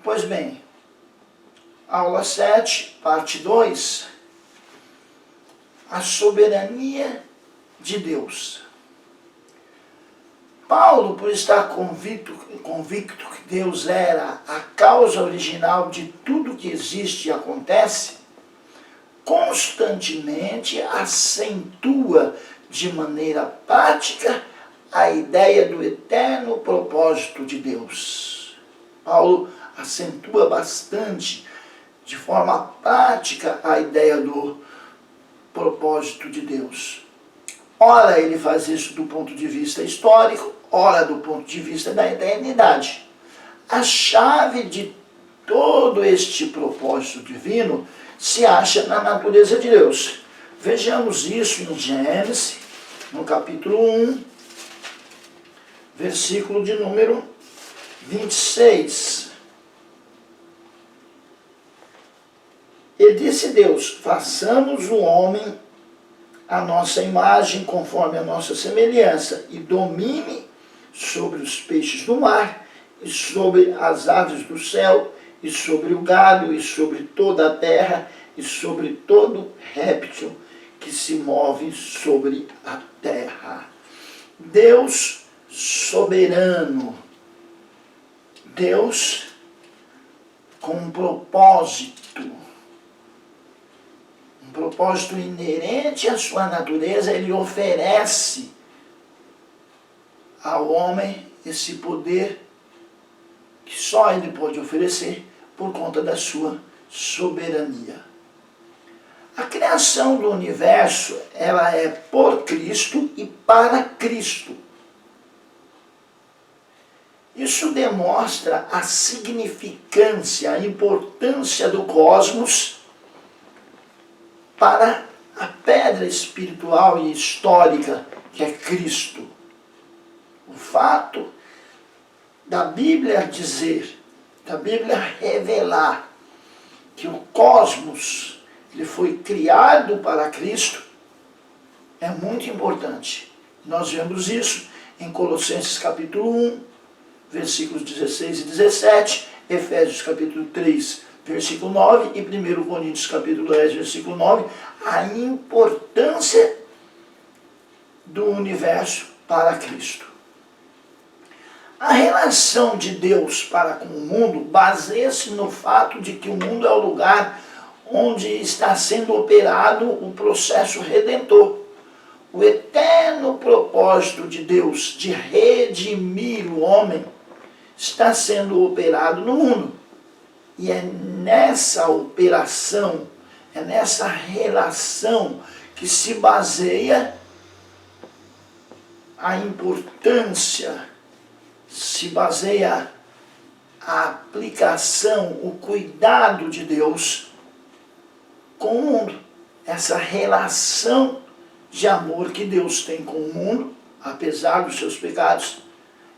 Pois bem, aula 7, parte 2, a soberania de Deus. Paulo, por estar convicto que Deus era a causa original de tudo que existe e acontece, constantemente acentua de maneira prática a ideia do eterno propósito de Deus. Paulo acentua bastante, de forma prática, a ideia do propósito de Deus. Ora, ele faz isso do ponto de vista histórico, ora do ponto de vista da eternidade. A chave de todo este propósito divino se acha na natureza de Deus. Vejamos isso em Gênesis, no capítulo 1, versículo de número 26. E disse Deus: façamos o homem a nossa imagem, conforme a nossa semelhança, e domine sobre os peixes do mar, e sobre as aves do céu, e sobre o gado, e sobre toda a terra, e sobre todo réptil que se move sobre a terra. Deus soberano, Deus com um propósito inerente à sua natureza, ele oferece ao homem esse poder que só ele pode oferecer por conta da sua soberania. A criação do universo, ela é por Cristo e para Cristo. Isso demonstra a significância, a importância do cosmos para a pedra espiritual e histórica que é Cristo. O fato da Bíblia dizer, da Bíblia revelar que o cosmos ele foi criado para Cristo é muito importante. Nós vemos isso em Colossenses capítulo 1, versículos 16 e 17, Efésios capítulo 3, versículo 9, e 1 Coríntios capítulo 10, versículo 9, a importância do universo para Cristo. A relação de Deus para com o mundo baseia-se no fato de que o mundo é o lugar onde está sendo operado o processo redentor. O eterno propósito de Deus de redimir o homem está sendo operado no mundo. E é nessa operação, é nessa relação que se baseia a importância, se baseia a aplicação, o cuidado de Deus com o mundo. Essa relação de amor que Deus tem com o mundo, apesar dos seus pecados,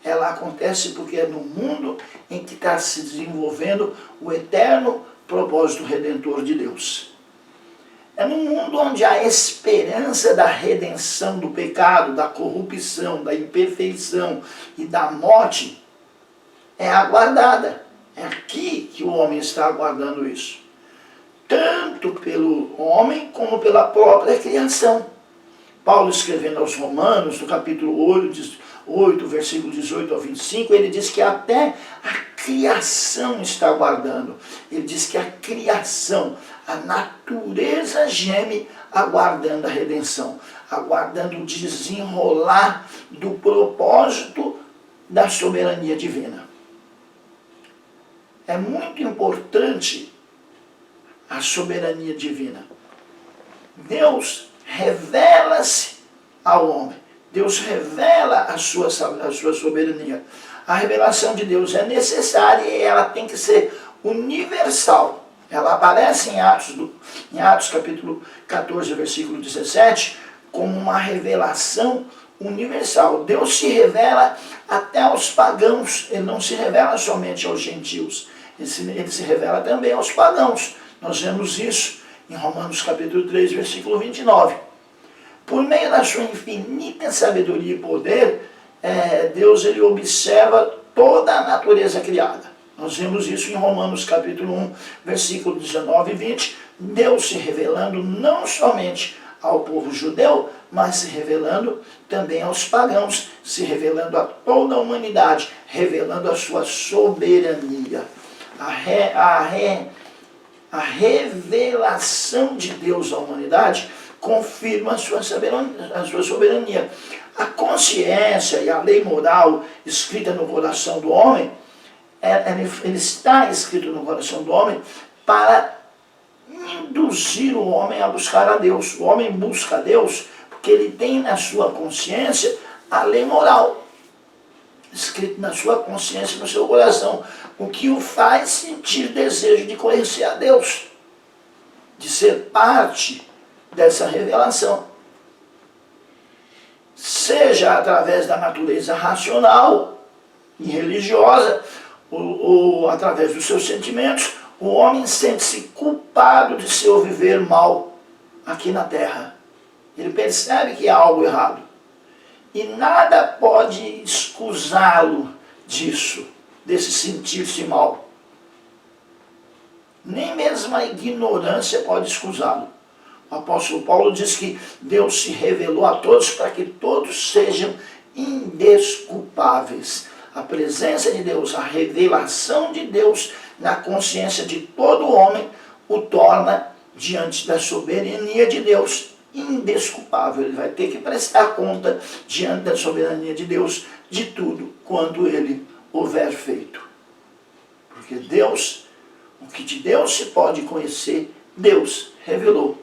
ela acontece porque é no mundo em que está se desenvolvendo o eterno propósito redentor de Deus. É no mundo onde a esperança da redenção do pecado, da corrupção, da imperfeição e da morte é aguardada. É aqui que o homem está aguardando isso. Tanto pelo homem como pela própria criação. Paulo, escrevendo aos Romanos, no capítulo 8, versículo 18 ao 25, ele diz que até a criação está aguardando. Ele diz que a criação, a natureza geme aguardando a redenção, aguardando o desenrolar do propósito da soberania divina. É muito importante a soberania divina. Deus revela-se ao homem. Deus revela a sua soberania. A revelação de Deus é necessária e ela tem que ser universal. Ela aparece em Atos capítulo 14, versículo 17, como uma revelação universal. Deus se revela até aos pagãos. Ele não se revela somente aos gentios. Ele se revela também aos pagãos. Nós vemos isso em Romanos capítulo 3, versículo 29. Por meio da sua infinita sabedoria e poder, Deus ele observa toda a natureza criada. Nós vemos isso em Romanos capítulo 1, versículo 19 e 20. Deus se revelando não somente ao povo judeu, mas se revelando também aos pagãos, se revelando a toda a humanidade, revelando a sua soberania. A revelação de Deus à humanidade confirma a sua soberania. A consciência e a lei moral escrita no coração do homem, ele está escrito no coração do homem para induzir o homem a buscar a Deus. O homem busca a Deus porque ele tem na sua consciência a lei moral, escrito na sua consciência, no seu coração, o que o faz sentir desejo de conhecer a Deus, de ser parte dessa revelação. Seja através da natureza racional e religiosa, ou através dos seus sentimentos, o homem sente-se culpado de seu viver mal aqui na terra. Ele percebe que há algo errado. E nada pode excusá-lo disso, desse sentir-se mal. Nem mesmo a ignorância pode excusá-lo. O apóstolo Paulo diz que Deus se revelou a todos para que todos sejam indesculpáveis. A presença de Deus, a revelação de Deus na consciência de todo homem o torna, diante da soberania de Deus, indesculpável. Ele vai ter que prestar conta diante da soberania de Deus de tudo quanto ele houver feito. Porque Deus, o que de Deus se pode conhecer, Deus revelou.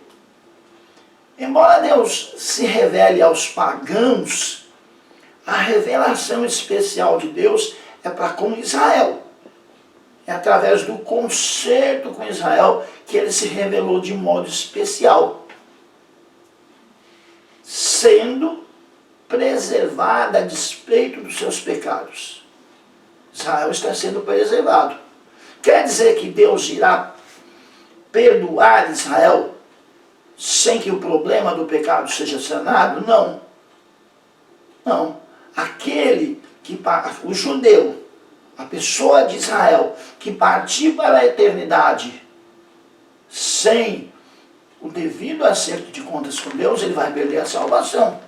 Embora Deus se revele aos pagãos, a revelação especial de Deus é para com Israel. É através do concerto com Israel que ele se revelou de modo especial, sendo preservada a despeito dos seus pecados. Israel está sendo preservado. Quer dizer que Deus irá perdoar Israel sem que o problema do pecado seja sanado? Não. Não. O judeu, a pessoa de Israel, que partir para a eternidade sem o devido acerto de contas com Deus, ele vai perder a salvação.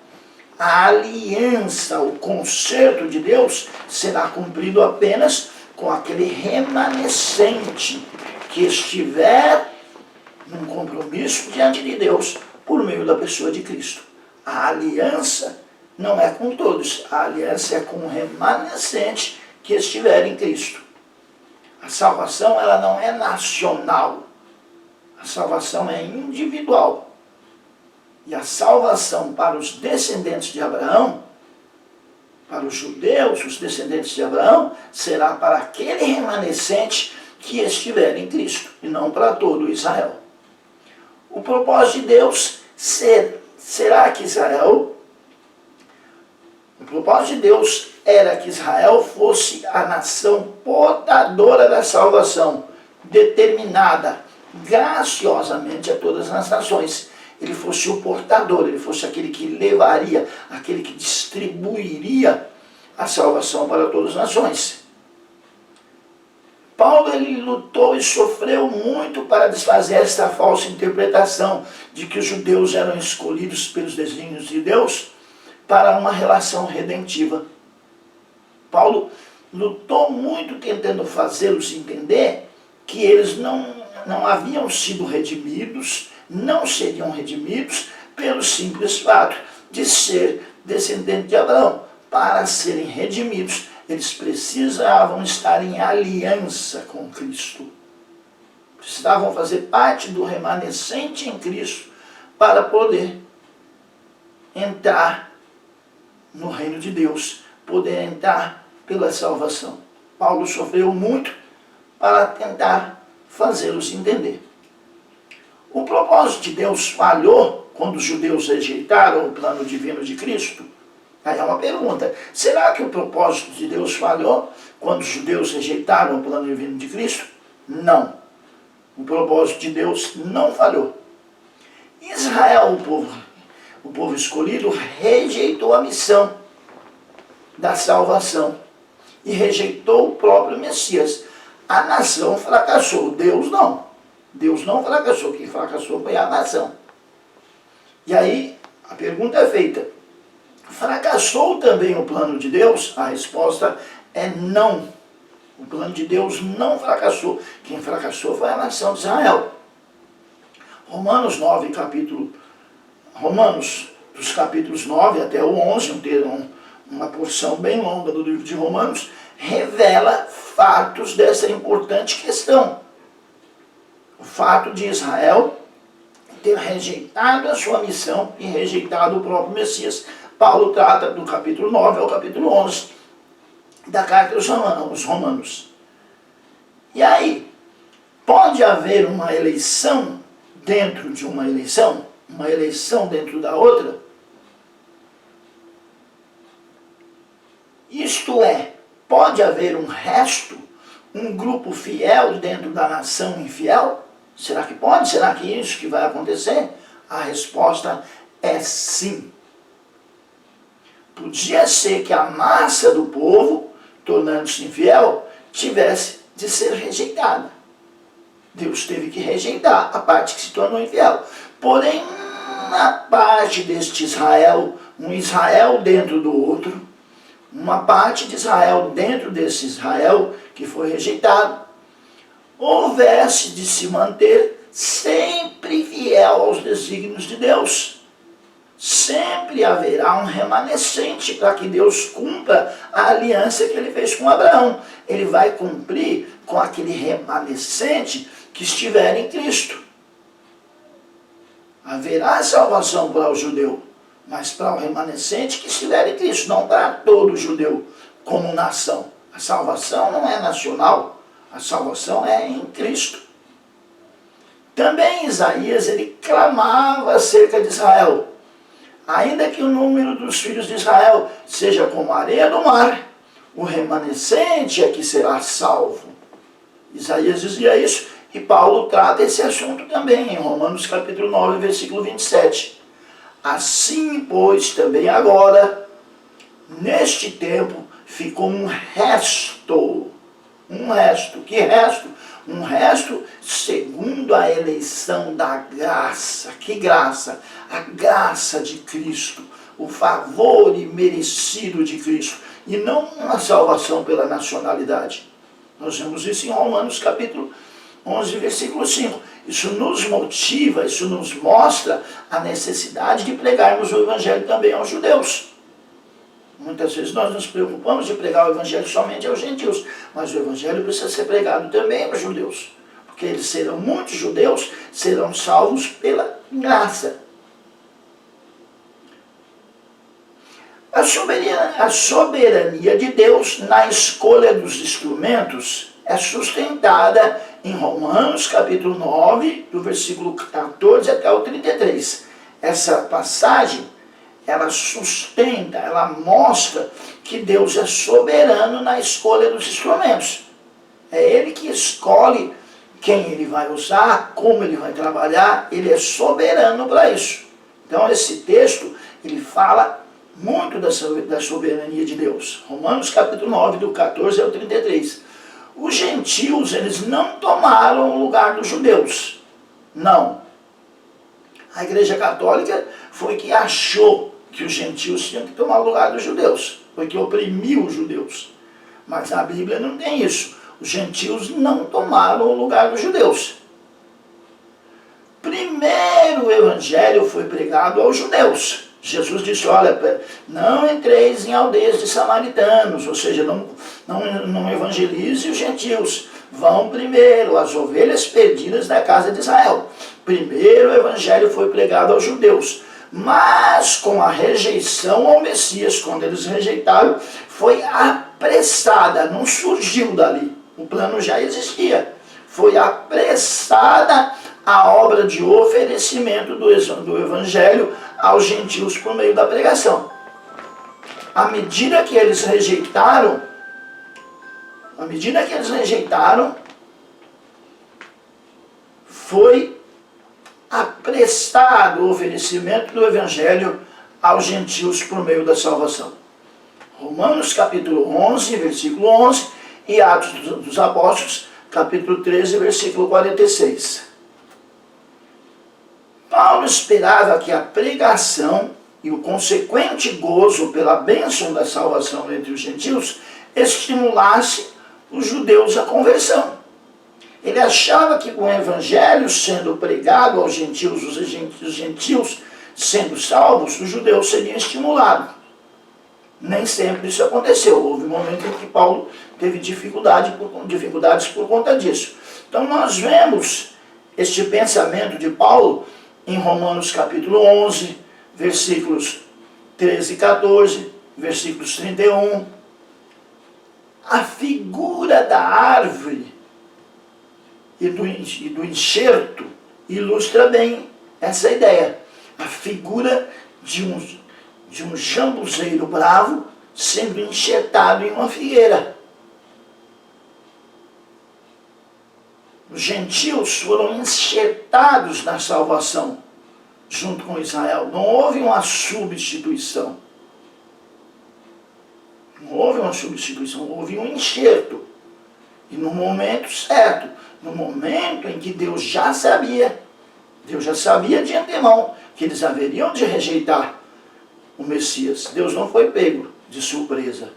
A aliança, o concerto de Deus será cumprido apenas com aquele remanescente que estiver num compromisso diante de Deus por meio da pessoa de Cristo. A aliança não é com todos, a aliança é com o remanescente que estiver em Cristo. A salvação, ela não é nacional, a salvação é individual. E a salvação para os descendentes de Abraão, para os judeus, os descendentes de Abraão, será para aquele remanescente que estiver em Cristo, e não para todo Israel. O propósito de Deus será que o propósito de Deus era que Israel fosse a nação portadora da salvação, determinada graciosamente a todas as nações. Ele fosse o portador, ele fosse aquele que levaria, aquele que distribuiria a salvação para todas as nações. Paulo, ele lutou e sofreu muito para desfazer esta falsa interpretação de que os judeus eram escolhidos pelos desígnios de Deus para uma relação redentiva. Paulo lutou muito tentando fazê-los entender que eles não haviam sido redimidos, não seriam redimidos pelo simples fato de ser descendente de Abraão. Para serem redimidos, eles precisavam estar em aliança com Cristo. Precisavam fazer parte do remanescente em Cristo para poder entrar no reino de Deus, poder entrar pela salvação. Paulo sofreu muito para tentar fazê-los entender. O propósito de Deus falhou quando os judeus rejeitaram o plano divino de Cristo? Aí é uma pergunta. Será que o propósito de Deus falhou quando os judeus rejeitaram o plano divino de Cristo? Não. O propósito de Deus não falhou. Israel, o povo escolhido, rejeitou a missão da salvação e rejeitou o próprio Messias. A nação fracassou, Deus não. Deus não fracassou, quem fracassou foi a nação. E aí, a pergunta é feita, fracassou também o plano de Deus? A resposta é não. O plano de Deus não fracassou. Quem fracassou foi a nação de Israel. Romanos, dos capítulos 9 até o 11, uma porção bem longa do livro de Romanos, revela fatos dessa importante questão. O fato de Israel ter rejeitado a sua missão e rejeitado o próprio Messias. Paulo trata do capítulo 9 ao capítulo 11 da carta aos Romanos. E aí, pode haver uma eleição dentro de uma eleição dentro da outra? Isto é, pode haver um resto, um grupo fiel dentro da nação infiel? Será que pode? Será que é isso que vai acontecer? A resposta é sim. Podia ser que a massa do povo, tornando-se infiel, tivesse de ser rejeitada. Deus teve que rejeitar a parte que se tornou infiel. Porém, na parte deste Israel, um Israel dentro do outro, uma parte de Israel dentro desse Israel que foi rejeitado, houvesse de se manter sempre fiel aos desígnios de Deus. Sempre haverá um remanescente para que Deus cumpra a aliança que ele fez com Abraão. Ele vai cumprir com aquele remanescente que estiver em Cristo. Haverá salvação para o judeu, mas para o remanescente que estiver em Cristo, não para todo judeu como nação. A salvação não é nacional, a salvação é em Cristo. Também Isaías, ele clamava acerca de Israel. Ainda que o número dos filhos de Israel seja como a areia do mar, o remanescente é que será salvo. Isaías dizia isso e Paulo trata esse assunto também em Romanos capítulo 9, versículo 27. Assim, pois, também agora, neste tempo, ficou um resto. Que resto? Um resto segundo a eleição da graça. Que graça? A graça de Cristo, o favor imerecido de Cristo, e não uma salvação pela nacionalidade. Nós vemos isso em Romanos capítulo 11, versículo 5. Isso nos motiva, isso nos mostra a necessidade de pregarmos o Evangelho também aos judeus. Muitas vezes nós nos preocupamos de pregar o Evangelho somente aos gentios, mas o Evangelho precisa ser pregado também aos judeus, porque eles serão, muitos judeus serão salvos pela graça. A soberania de Deus na escolha dos instrumentos é sustentada em Romanos capítulo 9, do versículo 14 até o 33. Essa passagem, ela sustenta, ela mostra que Deus é soberano na escolha dos instrumentos. É Ele que escolhe quem Ele vai usar, como Ele vai trabalhar, Ele é soberano para isso. Então esse texto, ele fala muito da soberania de Deus. Romanos capítulo 9, do 14 ao 33. Os gentios, eles não tomaram o lugar dos judeus. Não. A Igreja Católica foi que achou que os gentios tinham que tomar o lugar dos judeus. Foi que oprimiu os judeus. Mas a Bíblia não tem isso. Os gentios não tomaram o lugar dos judeus. Primeiro o Evangelho foi pregado aos judeus. Jesus disse, olha, não entreis em aldeias de samaritanos, ou seja, não evangelize os gentios. Vão primeiro as ovelhas perdidas da casa de Israel. Primeiro o Evangelho foi pregado aos judeus. Mas com a rejeição ao Messias, quando eles rejeitaram, foi apressada, não surgiu dali. O plano já existia. Foi apressada a obra de oferecimento do Evangelho aos gentios por meio da pregação. À medida que eles rejeitaram, foi apressado o oferecimento do Evangelho aos gentios por meio da salvação. Romanos capítulo 11, versículo 11 e Atos dos Apóstolos capítulo 13, versículo 46. Paulo esperava que a pregação e o consequente gozo pela bênção da salvação entre os gentios estimulasse os judeus à conversão. Ele achava que com o evangelho sendo pregado aos gentios, os gentios sendo salvos, os judeus seriam estimulados. Nem sempre isso aconteceu. Houve um momento em que Paulo teve dificuldades por conta disso. Então nós vemos este pensamento de Paulo em Romanos capítulo 11, versículos 13 e 14, versículos 31. A figura da árvore e do enxerto ilustra bem essa ideia. A figura de um jambuzeiro bravo sendo enxertado em uma figueira. Os gentios foram enxertados na salvação junto com Israel. Não houve uma substituição. Não houve uma substituição, houve um enxerto. E no momento certo, no momento em que Deus já sabia de antemão que eles haveriam de rejeitar o Messias. Deus não foi pego de surpresa.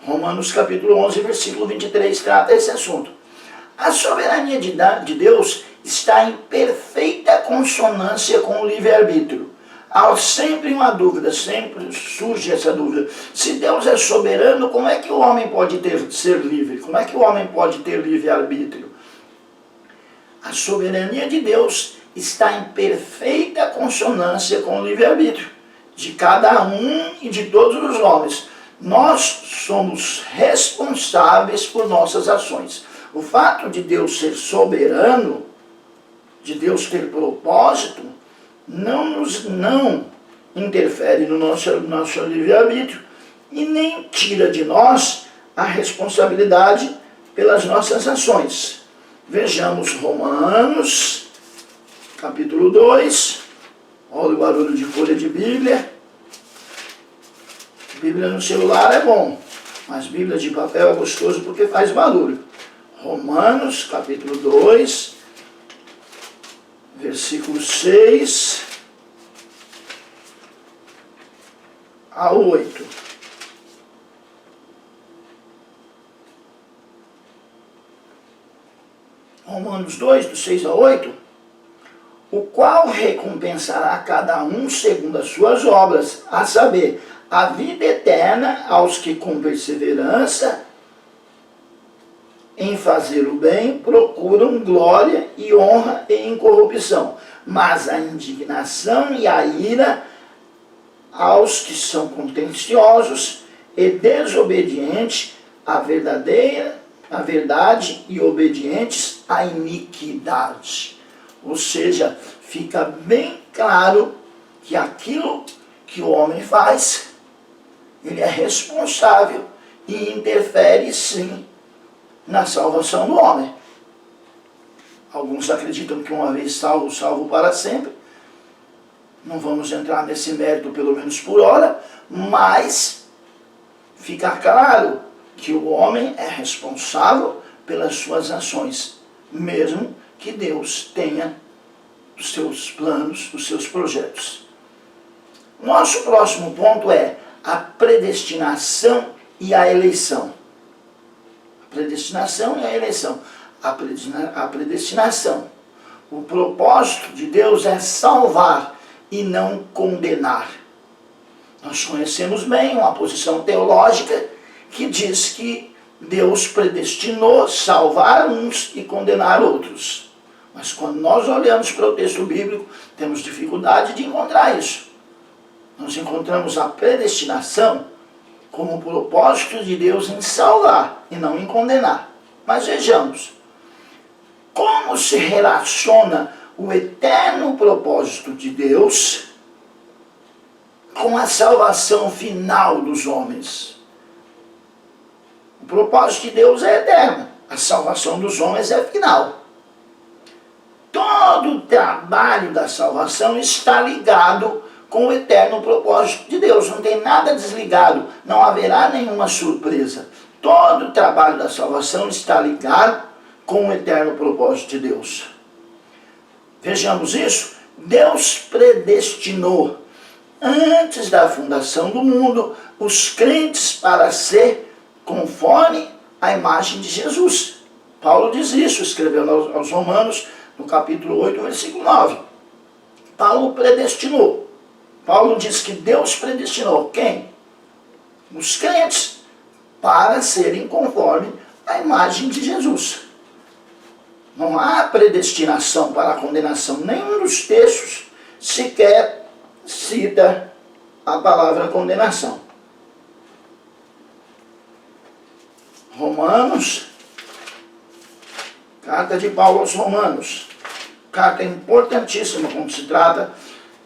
Romanos capítulo 11, versículo 23 trata esse assunto. A soberania de Deus está em perfeita consonância com o livre-arbítrio. Há sempre uma dúvida, sempre surge essa dúvida. Se Deus é soberano, como é que o homem pode ser livre? Como é que o homem pode ter livre-arbítrio? A soberania de Deus está em perfeita consonância com o livre-arbítrio de cada um e de todos os homens. Nós somos responsáveis por nossas ações. O fato de Deus ser soberano, de Deus ter propósito, não interfere no nosso livre-arbítrio e nem tira de nós a responsabilidade pelas nossas ações. Vejamos Romanos, capítulo 2. Olha o barulho de folha de Bíblia. Bíblia no celular é bom, mas Bíblia de papel é gostoso porque faz barulho. Romanos, capítulo 2, versículo 6 a 8. Romanos 2, do 6 a 8. O qual recompensará cada um segundo as suas obras, a saber, a vida eterna aos que com perseverança em fazer o bem procuram glória e honra e incorrupção, mas a indignação e a ira aos que são contenciosos e desobedientes à verdade e obedientes à iniquidade. Ou seja, fica bem claro que aquilo que o homem faz, ele é responsável e interfere sim na salvação do homem. Alguns acreditam que uma vez salvo, salvo para sempre. Não vamos entrar nesse mérito, pelo menos por hora, mas fica claro que o homem é responsável pelas suas ações, mesmo que Deus tenha os seus planos, os seus projetos. Nosso próximo ponto é a predestinação e a eleição. A predestinação e a eleição. A predestinação. O propósito de Deus é salvar e não condenar. Nós conhecemos bem uma posição teológica que diz que Deus predestinou salvar uns e condenar outros. Mas quando nós olhamos para o texto bíblico, temos dificuldade de encontrar isso. Nós encontramos a predestinação como o propósito de Deus em salvar e não em condenar. Mas vejamos, como se relaciona o eterno propósito de Deus com a salvação final dos homens? O propósito de Deus é eterno, a salvação dos homens é final. Todo o trabalho da salvação está ligado com o eterno propósito de Deus. Não tem nada desligado, não haverá nenhuma surpresa. Todo o trabalho da salvação está ligado com o eterno propósito de Deus. Vejamos isso. Deus predestinou, antes da fundação do mundo, os crentes para ser conforme a imagem de Jesus. Paulo diz isso, escrevendo aos Romanos, no capítulo 8, versículo 9. Paulo predestinou. Paulo diz que Deus predestinou quem? Os crentes, para serem conforme a imagem de Jesus. Não há predestinação para a condenação. Nenhum dos textos sequer cita a palavra condenação. Romanos, carta de Paulo aos Romanos, carta importantíssima quando se trata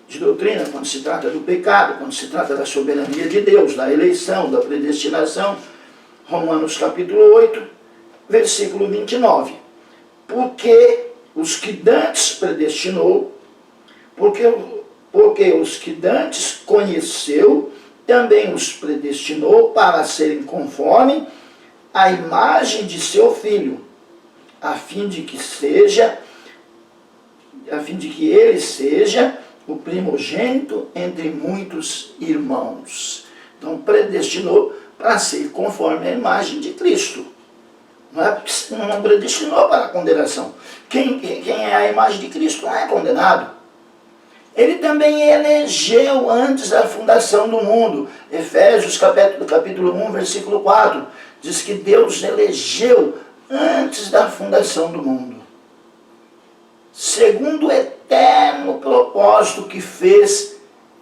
de doutrina, quando se trata do pecado, quando se trata da soberania de Deus, da eleição, da predestinação. Romanos capítulo 8, versículo 29. Porque os que dantes predestinou, porque os que dantes conheceu, também os predestinou para serem conforme a imagem de seu Filho, a fim de que ele seja o primogênito entre muitos irmãos. Então, predestinou para ser conforme a imagem de Cristo. Não predestinou para a condenação. Quem é a imagem de Cristo não é condenado. Ele também elegeu antes da fundação do mundo. Efésios capítulo 1, versículo 4, diz que Deus elegeu antes da fundação do mundo, segundo o eterno propósito que fez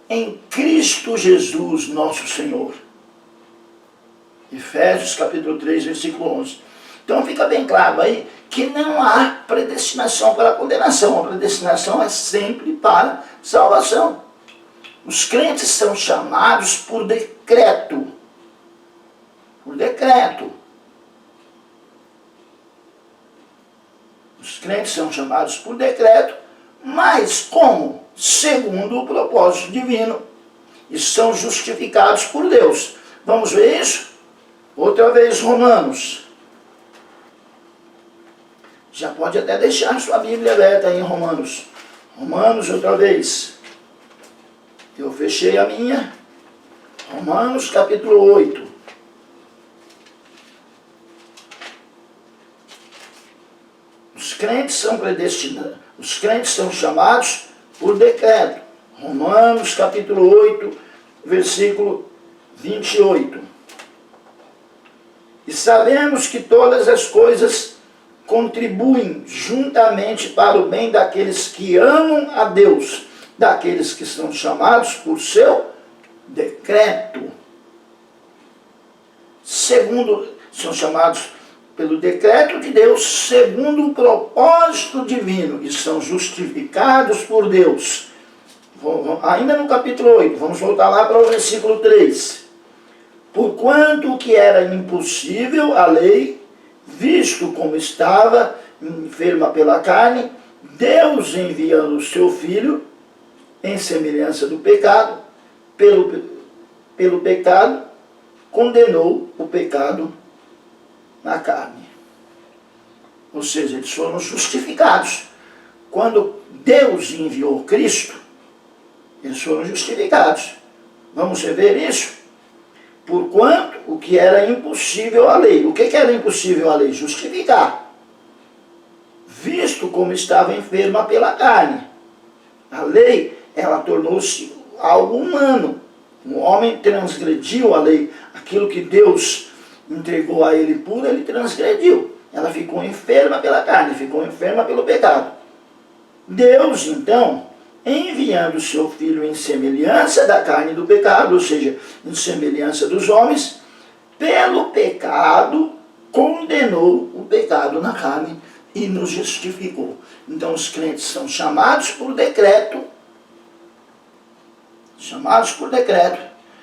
em Cristo Jesus, nosso Senhor. Efésios capítulo 3, versículo 11. Então fica bem claro aí que não há predestinação para a condenação. A predestinação é sempre para salvação. Os crentes são chamados por decreto. Por decreto. Os crentes são chamados por decreto, mas como? Segundo o propósito divino. E são justificados por Deus. Vamos ver isso? Outra vez, Romanos. Já pode até deixar sua Bíblia aberta aí em Romanos. Romanos, outra vez. Eu fechei a minha. Romanos, capítulo 8. Os crentes são predestinados. Os crentes são chamados por decreto. Romanos, capítulo 8, versículo 28. E sabemos que todas as coisas contribuem juntamente para o bem daqueles que amam a Deus, daqueles que são chamados por seu decreto. São chamados pelo decreto de Deus, segundo o propósito divino, e são justificados por Deus. Ainda no capítulo 8, vamos voltar lá para o versículo 3. Porquanto o que era impossível à lei, visto como estava enferma pela carne, Deus enviando o seu Filho, em semelhança do pecado, pelo pecado, condenou o pecado na carne. Ou seja, eles foram justificados. Quando Deus enviou Cristo, eles foram justificados. Vamos rever isso? Porquanto o que era impossível à lei. O que era impossível à lei? Justificar. Visto como estava enferma pela carne. A lei, ela tornou-se algo humano. O homem transgrediu a lei. Aquilo que Deus entregou a ele puro, ele transgrediu. Ela ficou enferma pela carne, ficou enferma pelo pecado. Deus, então, enviando o seu Filho em semelhança da carne do pecado, ou seja, em semelhança dos homens, pelo pecado, condenou o pecado na carne e nos justificou. Então os crentes são chamados por decreto,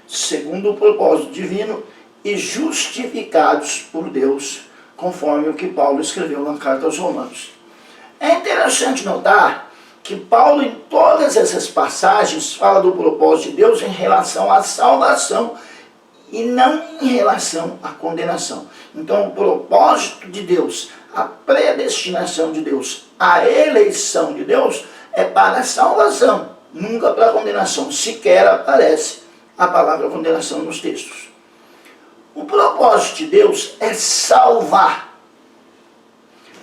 segundo o propósito divino, e justificados por Deus, conforme o que Paulo escreveu na carta aos Romanos. É interessante notar que Paulo, em todas essas passagens, fala do propósito de Deus em relação à salvação e não em relação à condenação. Então, o propósito de Deus, a predestinação de Deus, a eleição de Deus é para a salvação, nunca para a condenação. Sequer aparece a palavra condenação nos textos. O propósito de Deus é salvar.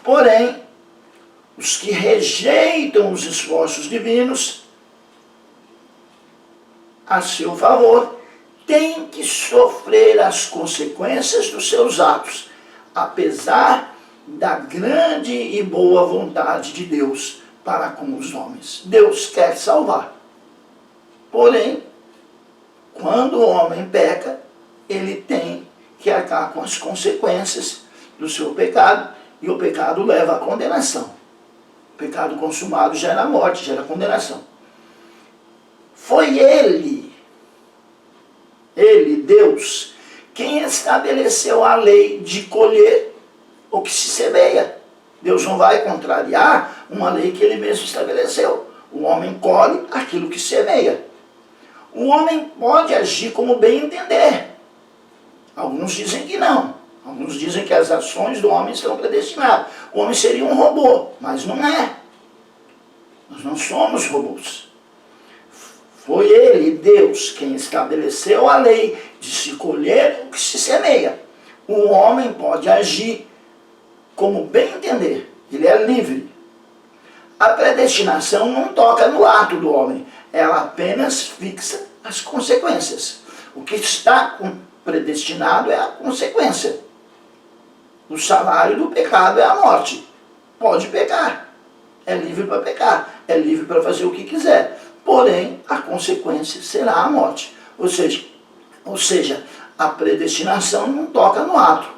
Porém, os que rejeitam os esforços divinos a seu favor têm que sofrer as consequências dos seus atos, apesar da grande e boa vontade de Deus para com os homens. Deus quer salvar. Porém, quando o homem peca, ele tem que arcar com as consequências do seu pecado, e o pecado leva à condenação. O pecado consumado gera morte, gera condenação. Foi Ele, Deus, quem estabeleceu a lei de colher o que se semeia. Deus não vai contrariar uma lei que Ele mesmo estabeleceu. O homem colhe aquilo que semeia. O homem pode agir como bem entender. Alguns dizem que não. Alguns dizem que as ações do homem estão predestinadas. O homem seria um robô, mas não é. Nós não somos robôs. Foi Ele, Deus, quem estabeleceu a lei de se colher o que se semeia. O homem pode agir como bem entender. Ele é livre. A predestinação não toca no ato do homem. Ela apenas fixa as consequências. O que está predestinado é a consequência. O salário do pecado é a morte. Pode pecar. É livre para pecar. É livre para fazer o que quiser. Porém, a consequência será a morte. Ou seja, a predestinação não toca no ato.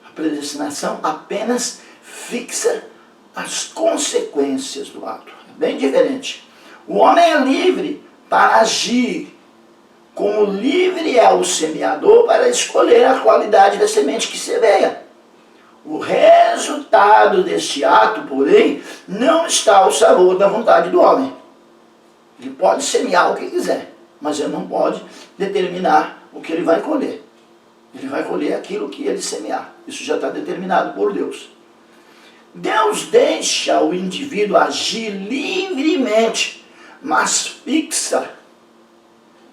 A predestinação apenas fixa as consequências do ato. É bem diferente. O homem é livre para agir, como livre é o semeador para escolher a qualidade da semente que semeia. O resultado deste ato, porém, não está ao sabor da vontade do homem. Ele pode semear o que quiser, mas ele não pode determinar o que ele vai colher. Ele vai colher aquilo que ele semear. Isso já está determinado por Deus. Deus deixa o indivíduo agir livremente, mas fixa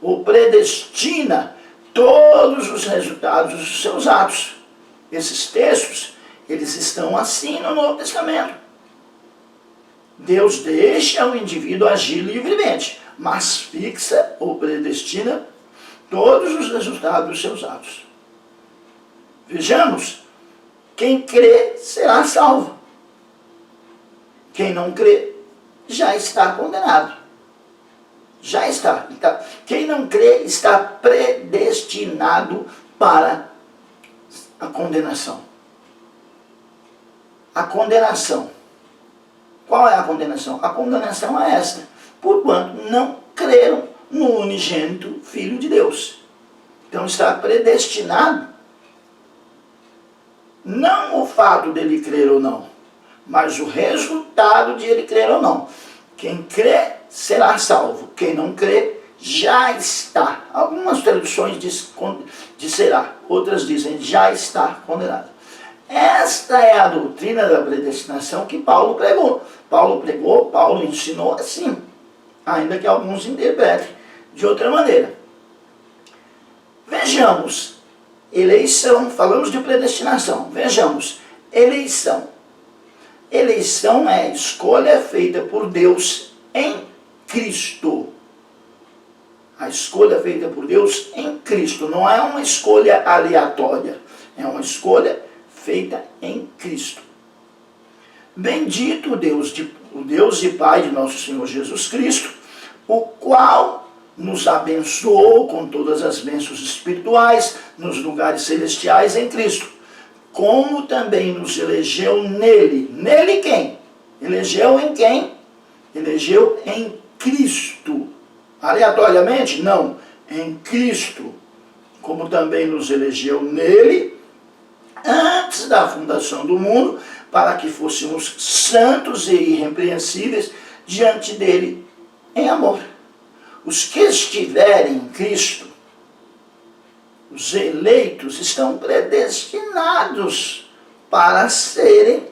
ou predestina todos os resultados dos seus atos. Esses textos, eles estão assim no Novo Testamento. Deus deixa o indivíduo agir livremente, mas fixa ou predestina todos os resultados dos seus atos. Vejamos, quem crê será salvo. Quem não crê já está condenado. Já está. Quem não crê está predestinado para a condenação. A condenação. Qual é a condenação? A condenação é esta. Porquanto não creram no unigênito Filho de Deus. Então está predestinado. Não o fato dele crer ou não, mas o resultado de ele crer ou não. Quem crê será salvo. Quem não crê já está. Algumas traduções dizem será. Outras dizem já está condenado. Esta é a doutrina da predestinação que Paulo pregou. Paulo ensinou assim. Ainda que alguns interpretem de outra maneira. Vejamos. Eleição. Falamos de predestinação. Vejamos. Eleição. Eleição é a escolha feita por Deus em Cristo. A escolha feita por Deus em Cristo. Não é uma escolha aleatória. É uma escolha feita em Cristo. Bendito o Deus e Pai de nosso Senhor Jesus Cristo, o qual nos abençoou com todas as bênçãos espirituais nos lugares celestiais em Cristo, como também nos elegeu nele. Nele quem? Elegeu em quem? Elegeu em Cristo. Aleatoriamente? Não. Em Cristo. Como também nos elegeu nele, antes da fundação do mundo, para que fôssemos santos e irrepreensíveis diante dele em amor. Os que estiverem em Cristo Os eleitos estão predestinados para serem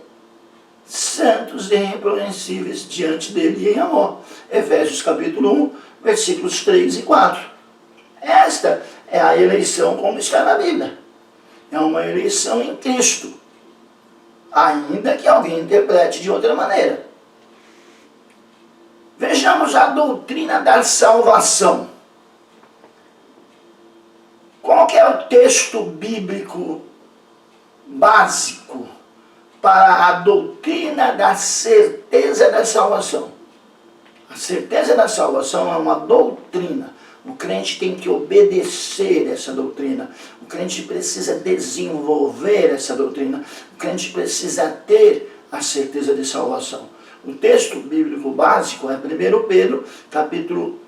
santos e irrepreensíveis diante dele em amor. Efésios capítulo 1, versículos 3 e 4. Esta é a eleição como está na Bíblia. É uma eleição em Cristo, ainda que alguém interprete de outra maneira. Vejamos a doutrina da salvação. Qual que é o texto bíblico básico para a doutrina da certeza da salvação? A certeza da salvação é uma doutrina. O crente tem que obedecer essa doutrina. O crente precisa desenvolver essa doutrina. O crente precisa ter a certeza de salvação. O texto bíblico básico é 1 Pedro, capítulo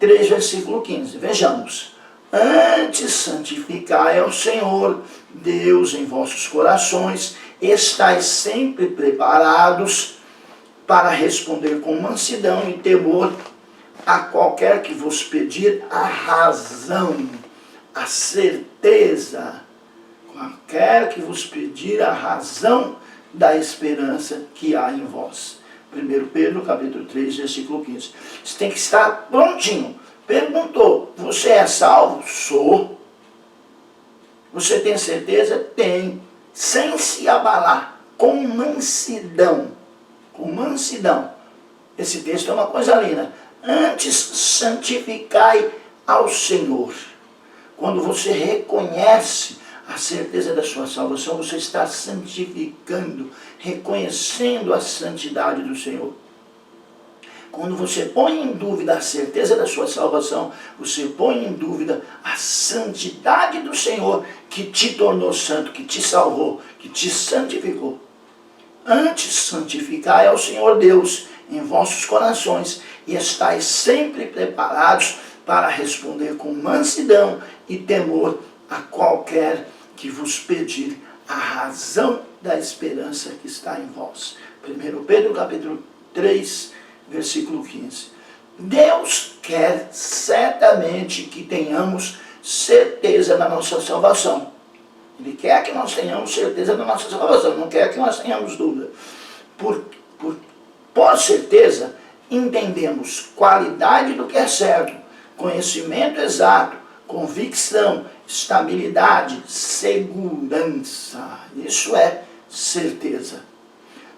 3, versículo 15. Vejamos. Antes santificai ao Senhor Deus em vossos corações, estais sempre preparados para responder com mansidão e temor a qualquer que vos pedir a razão, a certeza, qualquer que vos pedir a razão da esperança que há em vós. 1 Pedro, capítulo 3, versículo 15. Você tem que estar prontinho. Perguntou, você é salvo? Sou. Você tem certeza? Tem. Sem se abalar, com mansidão. Com mansidão. Esse texto é uma coisa linda. Antes santificai ao Senhor. Quando você reconhece a certeza da sua salvação, você está santificando, reconhecendo a santidade do Senhor. Quando você põe em dúvida a certeza da sua salvação, você põe em dúvida a santidade do Senhor que te tornou santo, que te salvou, que te santificou. Antes santificai ao Senhor Deus em vossos corações e estais sempre preparados para responder com mansidão e temor a qualquer que vos pedir a razão da esperança que está em vós. 1 Pedro capítulo 3, versículo 15. Deus quer certamente que tenhamos certeza da nossa salvação. Ele quer que nós tenhamos certeza da nossa salvação, não quer que nós tenhamos dúvida. Por certeza, entendemos qualidade do que é certo, conhecimento exato, convicção, estabilidade, segurança. Isso é certeza.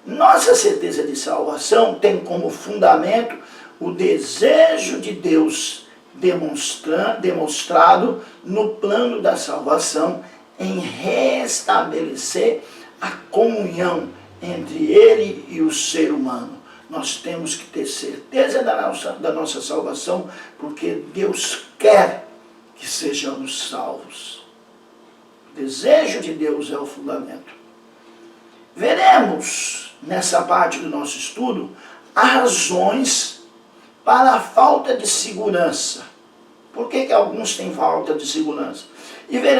Nossa certeza de salvação tem como fundamento o desejo de Deus demonstrado no plano da salvação em restabelecer a comunhão entre ele e o ser humano. Nós temos que ter certeza da nossa salvação, porque Deus quer que sejamos salvos. O desejo de Deus é o fundamento. Veremos, nessa parte do nosso estudo, as razões para a falta de segurança. Por que alguns têm falta de segurança? E veremos